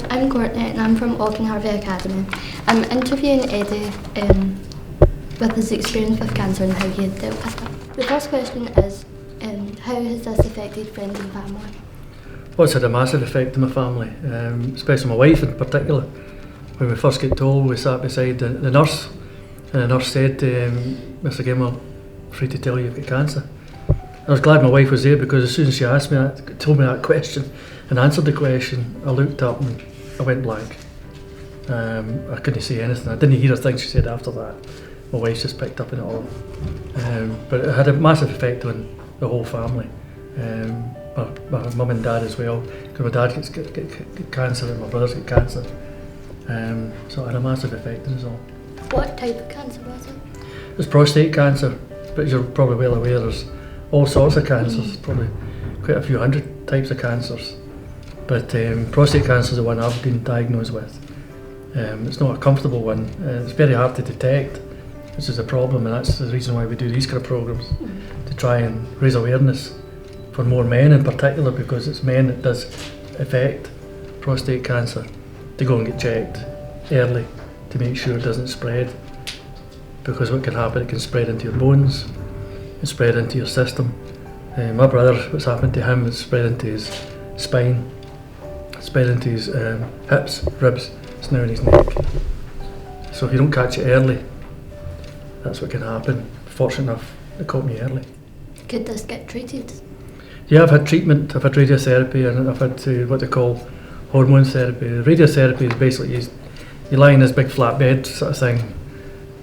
I'm Courtney and I'm from Auchenharvie Academy. I'm interviewing Eddy with his experience with cancer and how he had dealt with it. The first question is, how has this affected friends and family? Well, it's had a massive effect on my family, especially my wife in particular. When we first get told, we sat beside the nurse, and the nurse said, Mr. Gemmell, I'm free to tell you you've got cancer. I was glad my wife was there, because as soon as she asked me that, told me that question and answered the question, I looked up and I went blank. I couldn't say anything. I didn't hear a thing she said after that. My wife just picked up on it all. But it had a massive effect on the whole family. My mum and dad as well, because my dad gets cancer and my brother's got cancer. So it had a massive effect on us all. What type of cancer was it? It was prostate cancer, but as you're probably well aware, there's all sorts of cancers, probably quite a few hundred types of cancers. But prostate cancer is the one I've been diagnosed with. It's not a comfortable one, it's very hard to detect, which is a problem, and that's the reason why we do these kind of programmes, to try and raise awareness for more men in particular, because it's men that does affect prostate cancer, to go and get checked early to make sure it doesn't spread, because what can happen, it can spread into your bones, it spread into your system. My brother, what's happened to him, is spread into his spine, spread into his hips, ribs, it's now in his neck. So if you don't catch it early, that's what can happen. Fortunate enough, they caught me early. Could this get treated? Yeah, I've had treatment, I've had radiotherapy, and I've had what they call hormone therapy. Radiotherapy is basically you lie in this big flat bed sort of thing,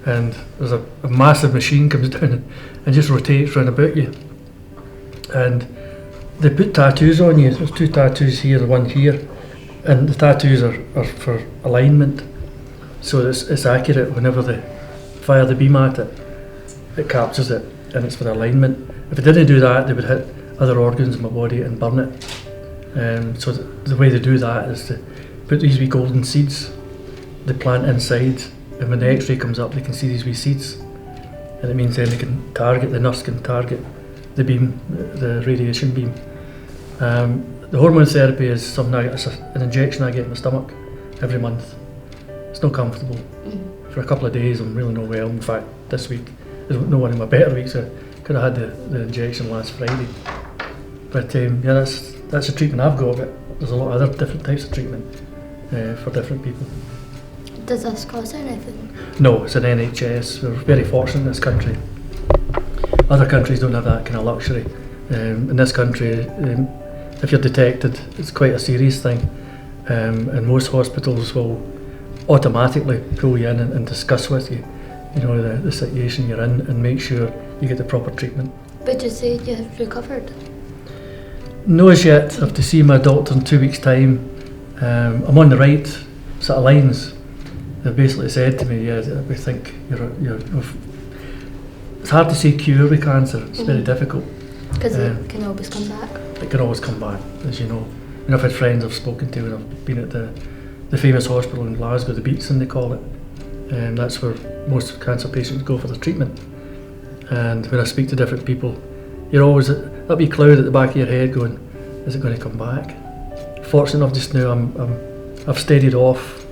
and there's a massive machine comes down and just rotates round about you. And they put tattoos on you. There's 2 tattoos here, one here, and the tattoos are for alignment. So it's accurate. Whenever they fire the beam at it, it captures it, and it's for alignment. If it didn't do that, they would hit other organs in my body and burn it. So the way they do that is to put these wee golden seeds, they plant inside, and when the X-ray comes up, they can see these wee seeds, and it means then they can target, the nurse can target the beam, the radiation beam. The hormone therapy is something it's an injection I get in my stomach every month. It's not comfortable. For a couple of days I'm really not well. In fact, this week there's no one in my better week, so I could have had the injection last Friday. But yeah, that's the treatment I've got, but there's a lot of other different types of treatment for different people. Does this cost anything? No, it's an NHS. We're very fortunate in this country. Other countries don't have that kind of luxury. In this country, if you're detected, it's quite a serious thing, and most hospitals will automatically pull you in and discuss with you, the situation you're in, and make sure you get the proper treatment. Would you say you have recovered? No, as yet. I have to see my doctor in 2 weeks' time. I'm on the right sort of lines. They've basically said to me, yeah, we think you're it's hard to say cure with cancer, it's very difficult. Because it can always come back. It can always come back, as you know. And I've had friends I've spoken to, and I've been at the famous hospital in Glasgow, the Beatson they call it. And that's where most cancer patients go for their treatment. And when I speak to different people, you're always, that'll be a cloud at the back of your head going, is it going to come back? Fortunate enough just now, I've steadied off.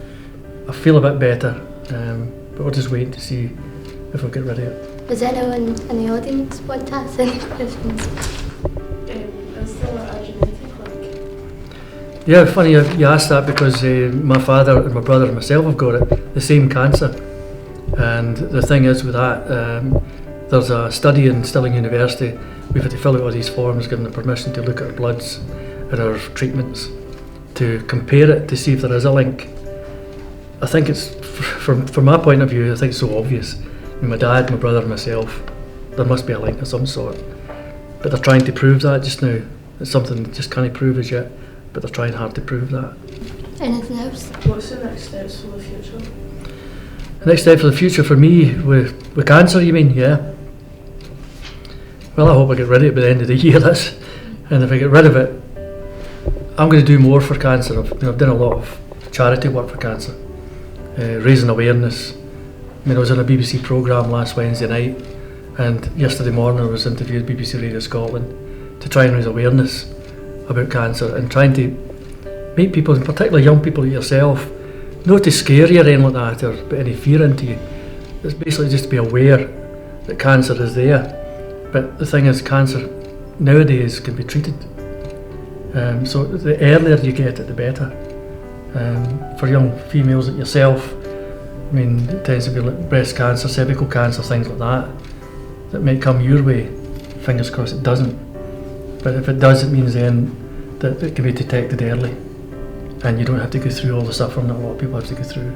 I feel a bit better, but we're just waiting to see if we'll get rid of it. Does anyone in the audience want to ask any questions? Is there a genetic link? Yeah, funny you asked that, because my father and my brother and myself have got it, the same cancer. And the thing is with that, there's a study in Stirling University. We've had to fill out all these forms, given them permission to look at our bloods and our treatments, to compare it to see if there is a link. I think it's, from my point of view, I think it's so obvious. I mean, my dad, my brother and myself, there must be a link of some sort. But they're trying to prove that just now. It's something they just can't prove as yet, but they're trying hard to prove that. Anything else? What's the next steps for the future? The next step for the future for me, with cancer you mean, yeah? Well, I hope I get rid of it by the end of the year, and if I get rid of it, I'm going to do more for cancer. I've done a lot of charity work for cancer, raising awareness. I mean, I was on a BBC programme last Wednesday night, and yesterday morning I was interviewed BBC Radio Scotland to try and raise awareness about cancer, and trying to meet people, and particularly young people like yourself, not to scare you or anything like that, or put any fear into you. It's basically just to be aware that cancer is there. But the thing is, cancer nowadays can be treated. So the earlier you get it, the better. For young females like yourself, I mean, it tends to be like breast cancer, cervical cancer, things like that might come your way. Fingers crossed it doesn't. But if it does, it means then that it can be detected early, and you don't have to go through all the suffering that a lot of people have to go through.